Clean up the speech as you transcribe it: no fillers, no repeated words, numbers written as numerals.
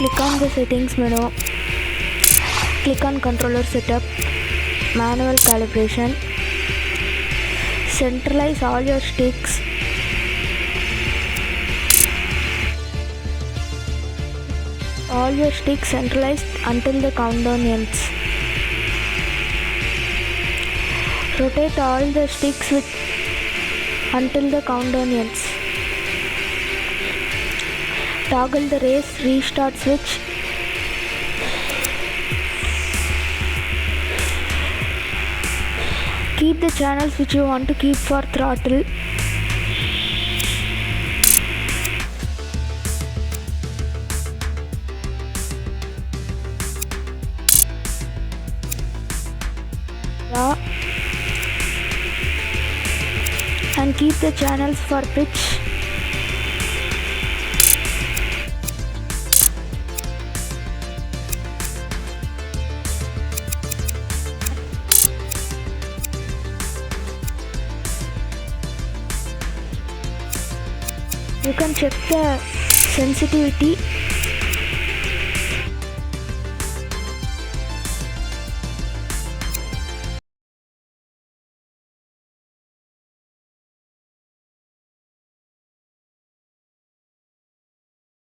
click on the settings menu, click on controller setup, manual calibration, centralize all your sticks, centralized until the countdown ends. Rotate all the sticks until the countdown ends. Toggle the race restart switch. Keep the channels which you want to keep for throttle. And keep the channels for pitch. You can check the sensitivity